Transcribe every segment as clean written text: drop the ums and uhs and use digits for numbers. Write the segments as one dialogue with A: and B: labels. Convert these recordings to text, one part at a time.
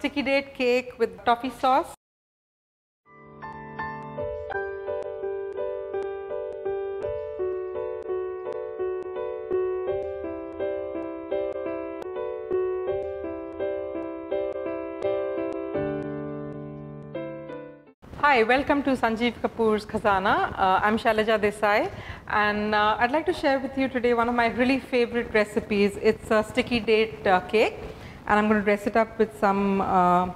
A: Sticky date cake with toffee sauce. Hi, welcome to Sanjeev Kapoor's Khazana. I'm Shailaja Desai, and I'd like to share with you today one of my really favorite recipes. It's a sticky date cake, and I'm going to dress it up with some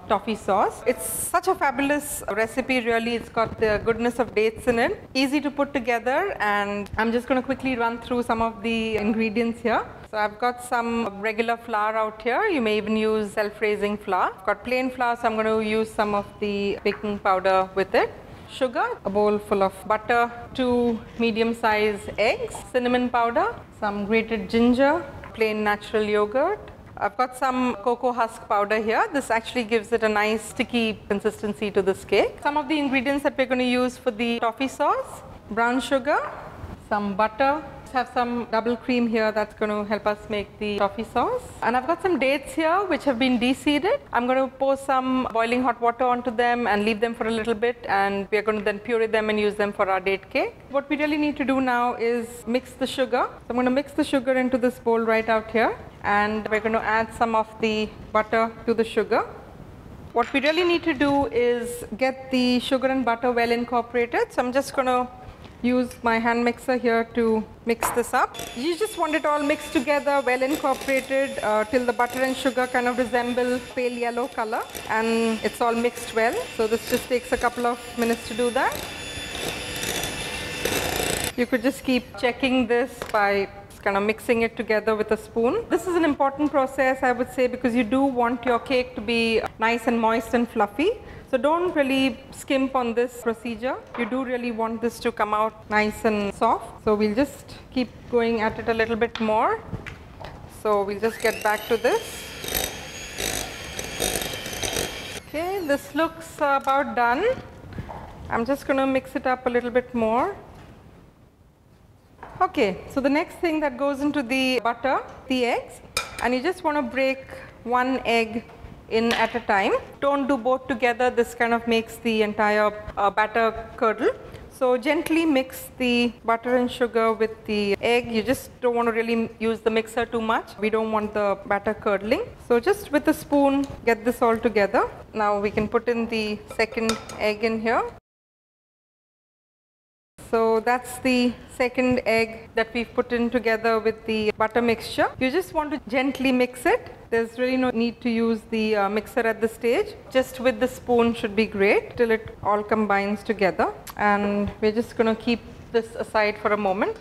A: toffee sauce. It's such a fabulous recipe, really. It's got the goodness of dates in it, easy to put together, and I'm just going to quickly run through some of the ingredients here. So I've got some regular flour out here. You may even use self-raising flour. I've got plain flour, so I'm going to use some of the baking powder with it. Sugar, a bowl full of butter, 2 medium-sized eggs, cinnamon powder, some grated ginger, plain natural yogurt. I've got some cocoa husk powder here. This actually gives it a nice sticky consistency to this cake. Some of the ingredients that we're going to use for the toffee sauce: brown sugar, some butter. Have some double cream here that's going to help us make the toffee sauce. And I've got some dates here which have been de-seeded. I'm going to pour some boiling hot water onto them and leave them for a little bit, and we're going to then puree them and use them for our date cake. What we really need to do now is mix the sugar. So I'm going to mix the sugar into this bowl right out here, and we're going to add some of the butter to the sugar. What we really need to do is get the sugar and butter well incorporated. So I'm just going to use my hand mixer here to mix this up. You just want it all mixed together, well incorporated, till the butter and sugar kind of resemble pale yellow color, and it's all mixed well. So this just takes a couple of minutes to do that. You could just keep checking this by kind of mixing it together with a spoon. This is an important process, I would say, because you do want your cake to be nice and moist and fluffy. So don't really skimp on this procedure. You do really want this to come out nice and soft. So we'll just keep going at it a little bit more. So we'll just get back to this. Okay, this looks about done. I'm just going to mix it up a little bit more. Okay, so the next thing that goes into the butter, the eggs, and you just want to break one egg in at a time. Don't do both together. This kind of makes the entire batter curdle. So gently mix the butter and sugar with the egg. You just don't want to really use the mixer too much. We don't want the batter curdling. So just with a spoon, get this all together. Now we can put in the second egg in here. So that's the second egg that we've put in together with the butter mixture. You just want to gently mix it. There's really no need to use the mixer at this stage. Just with the spoon should be great till it all combines together. And we're just going to keep this aside for a moment.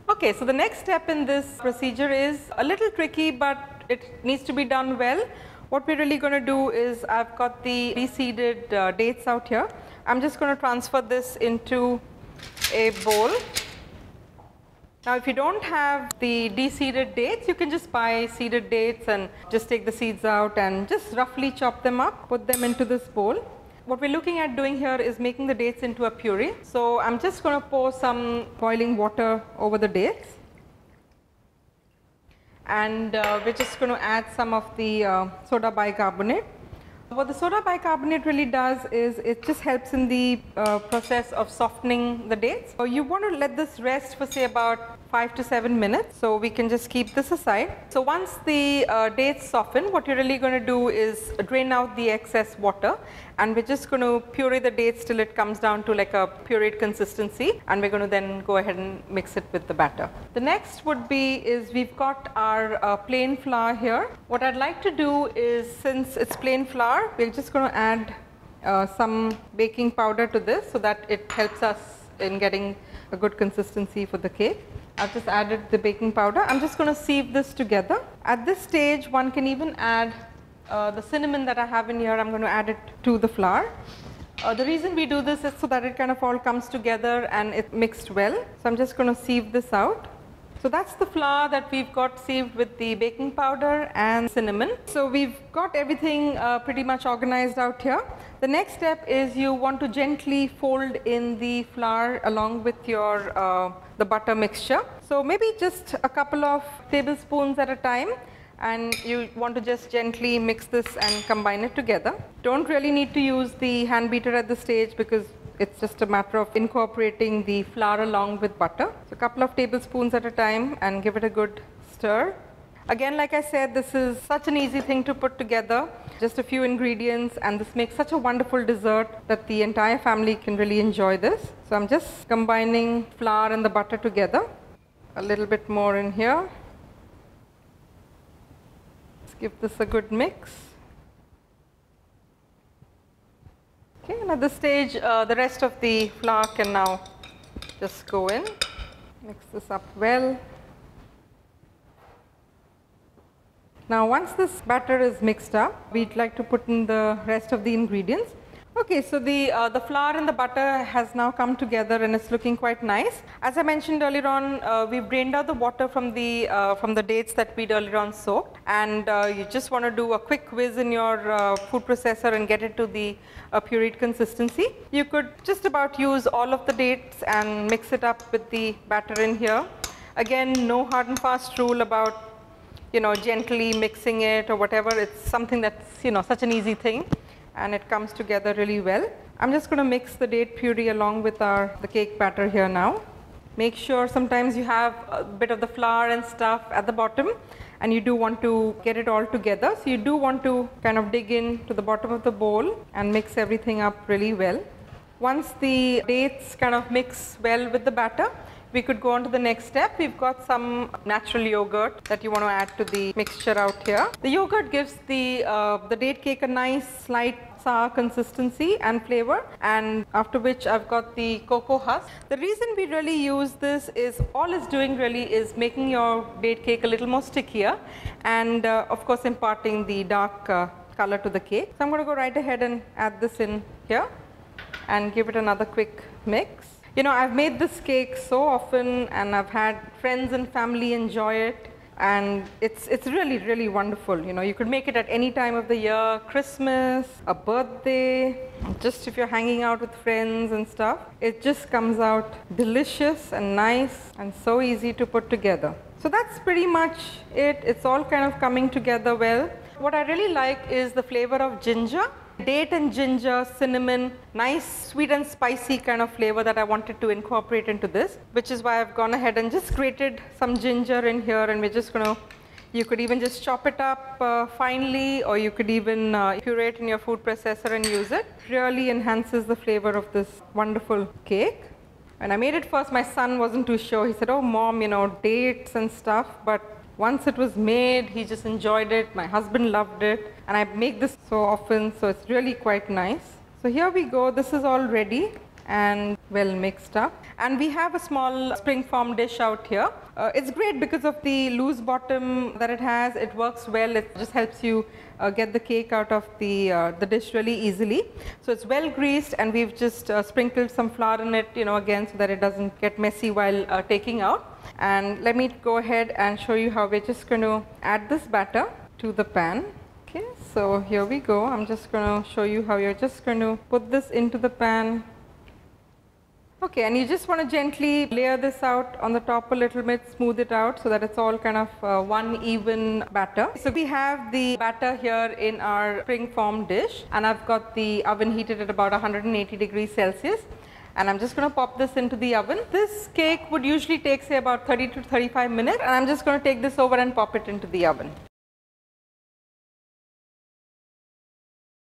A: Okay, so the next step in this procedure is a little tricky, but it needs to be done well. What we're really going to do is, I've got the de-seeded dates out here. I'm just going to transfer this into a bowl. Now if you don't have the de-seeded dates, you can just buy seeded dates and just take the seeds out and just roughly chop them up, put them into this bowl. What we're looking at doing here is making the dates into a puree. So I'm just going to pour some boiling water over the dates, and we're just going to add some of the soda bicarbonate. What the soda bicarbonate really does is it just helps in the process of softening the dates. So you want to let this rest for say about 5 to 7 minutes. So we can just keep this aside. So once the dates soften, what you're really going to do is drain out the excess water, and we're just going to puree the dates till it comes down to like a pureed consistency, and we're going to then go ahead and mix it with the batter. The next would be is we've got our plain flour here. What I'd like to do is, since it's plain flour, we're just going to add some baking powder to this so that it helps us in getting a good consistency for the cake. I've just added the baking powder. I'm just going to sieve this together. At this stage, one can even add the cinnamon that I have in here. I'm going to add it to the flour. The reason we do this is so that it kind of all comes together and it's mixed well. So I'm just going to sieve this out. So that's the flour that we've got sieved with the baking powder and cinnamon. So we've got everything pretty much organized out here. The next step is you want to gently fold in the flour along with your the butter mixture. So maybe just a couple of tablespoons at a time. and you want to just gently mix this and combine it together. Don't really need to use the hand beater at this stage because it's just a matter of incorporating the flour along with butter. So a couple of tablespoons at a time and give it a good stir. Again, like I said, this is such an easy thing to put together. Just a few ingredients, and this makes such a wonderful dessert that the entire family can really enjoy this. So I'm just combining flour and the butter together. A little bit more in here. Let's give this a good mix. Okay, and at this stage, the rest of the flour can now just go in. Mix this up well. Now once this batter is mixed up, we'd like to put in the rest of the ingredients. Okay, so the flour and the butter has now come together and it's looking quite nice. As I mentioned earlier on, we've drained out the water from the dates that we'd earlier on soaked, and you just want to do a quick whiz in your food processor and get it to the pureed consistency. You could just about use all of the dates and mix it up with the batter in here. Again, no hard and fast rule about gently mixing it or whatever. It's something that's, such an easy thing, and it comes together really well. I'm just going to mix the date puree along with the cake batter here now. Make sure sometimes you have a bit of the flour and stuff at the bottom, and you do want to get it all together. So you do want to kind of dig in to the bottom of the bowl and mix everything up really well. Once the dates kind of mix well with the batter, we could go on to the next step. We've got some natural yogurt that you want to add to the mixture out here. The yogurt gives the date cake a nice slight sour consistency and flavor, and after which I've got the cocoa husk. The reason we really use this is all it's doing really is making your date cake a little more stickier, and of course imparting the dark color to the cake. So I'm going to go right ahead and add this in here and give it another quick mix. I've made this cake so often, and I've had friends and family enjoy it, and it's really, really wonderful. You could make it at any time of the year, Christmas, a birthday, just if you're hanging out with friends and stuff. It just comes out delicious and nice and so easy to put together. So that's pretty much it. It's all kind of coming together well. What I really like is the flavor of ginger. Date and ginger, cinnamon, nice sweet and spicy kind of flavor that I wanted to incorporate into this, which is why I've gone ahead and just grated some ginger in here, and we're just going to, you could even just chop it up finely, or you could even puree it in your food processor and use it. Really enhances the flavor of this wonderful cake. When I made it first, my son wasn't too sure. He said, "Oh mom, dates and stuff," but once it was made, he just enjoyed it. My husband loved it, and I make this so often, so it's really quite nice. So here we go. This is all ready and well mixed up, and we have a small spring form dish out here. It's great because of the loose bottom that it has. It works well. It just helps you get the cake out of the dish really easily. So it's well greased, and we've just sprinkled some flour in it, again, so that it doesn't get messy while taking out. And let me go ahead and show you how we're just going to add this batter to the pan. Okay, so here we go. I'm just going to show you how you're just going to put this into the pan. Okay, and you just want to gently layer this out on the top a little bit, smooth it out so that it's all kind of one even batter. So we have the batter here in our spring form dish, and I've got the oven heated at about 180 degrees Celsius. And I'm just going to pop this into the oven. This cake would usually take, say, about 30 to 35 minutes, and I'm just going to take this over and pop it into the oven.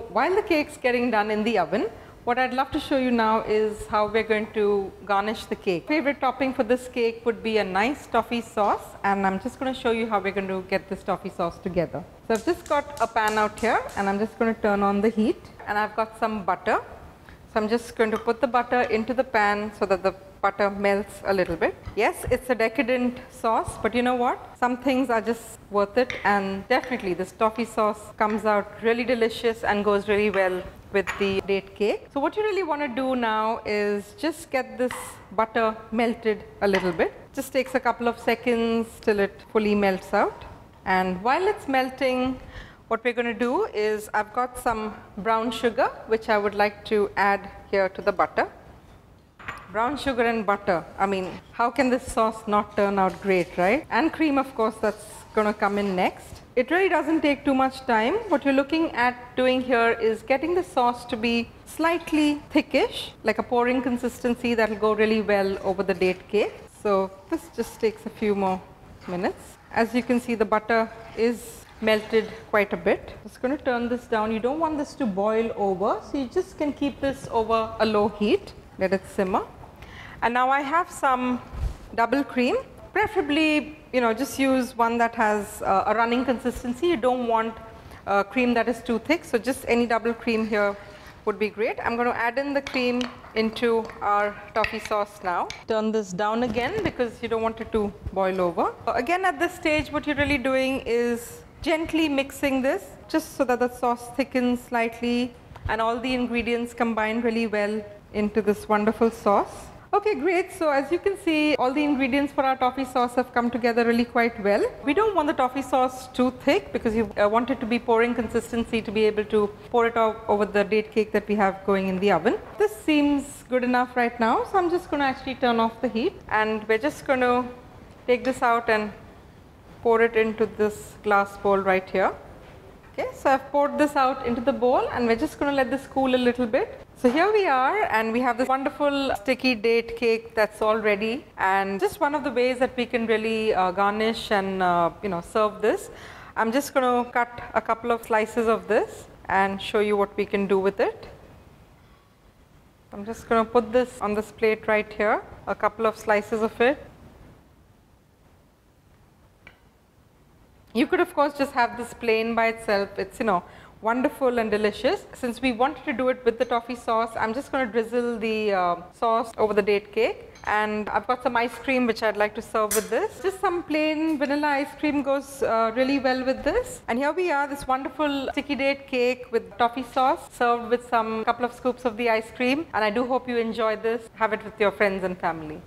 A: While the cake's getting done in the oven, what I'd love to show you now is how we're going to garnish the cake. Favorite topping for this cake would be a nice toffee sauce, and I'm just going to show you how we're going to get this toffee sauce together. So I've just got a pan out here, and I'm just going to turn on the heat, and I've got some butter. So I'm just going to put the butter into the pan so that the butter melts a little bit. Yes, it's a decadent sauce, but you know what? Some things are just worth it, and definitely this toffee sauce comes out really delicious and goes really well with the date cake. So what you really want to do now is just get this butter melted a little bit. Just takes a couple of seconds till it fully melts out. And while it's melting, what we're going to do is I've got some brown sugar, which I would like to add here to the butter. brown sugar and butter. I mean, how can this sauce not turn out great, right? And cream, of course, that's gonna come in next. It really doesn't take too much time. What you're looking at doing here is getting the sauce to be slightly thickish, like a pouring consistency that'll go really well over the date cake. So this just takes a few more minutes. As you can see, the butter is melted quite a bit. Just going to turn this down. You don't want this to boil over, so you just can keep this over a low heat. Let it simmer. And now I have some double cream. Preferably, just use one that has a running consistency. You don't want cream that is too thick, so just any double cream here would be great. I'm going to add in the cream into our toffee sauce now. Turn this down again because you don't want it to boil over. Again, at this stage, what you're really doing is gently mixing this just so that the sauce thickens slightly and all the ingredients combine really well into this wonderful sauce. Okay, great. So as you can see, all the ingredients for our toffee sauce have come together really quite well. We don't want the toffee sauce too thick because you want it to be pouring consistency to be able to pour it over the date cake that we have going in the oven. This seems good enough right now, so I'm just going to actually turn off the heat, and we're just going to take this out and pour it into this glass bowl right here. Okay, so I've poured this out into the bowl, and we're just going to let this cool a little bit. So here we are, and we have this wonderful sticky date cake that's all ready, and just one of the ways that we can really garnish and serve this. I'm just going to cut a couple of slices of this and show you what we can do with it. I'm just going to put this on this plate right here, a couple of slices of it. You could, of course, just have this plain by itself. It's, wonderful and delicious. Since we wanted to do it with the toffee sauce, I'm just going to drizzle the sauce over the date cake. And I've got some ice cream which I'd like to serve with this. Just some plain vanilla ice cream goes really well with this. And here we are, this wonderful sticky date cake with toffee sauce served with some couple of scoops of the ice cream. And I do hope you enjoy this. Have it with your friends and family.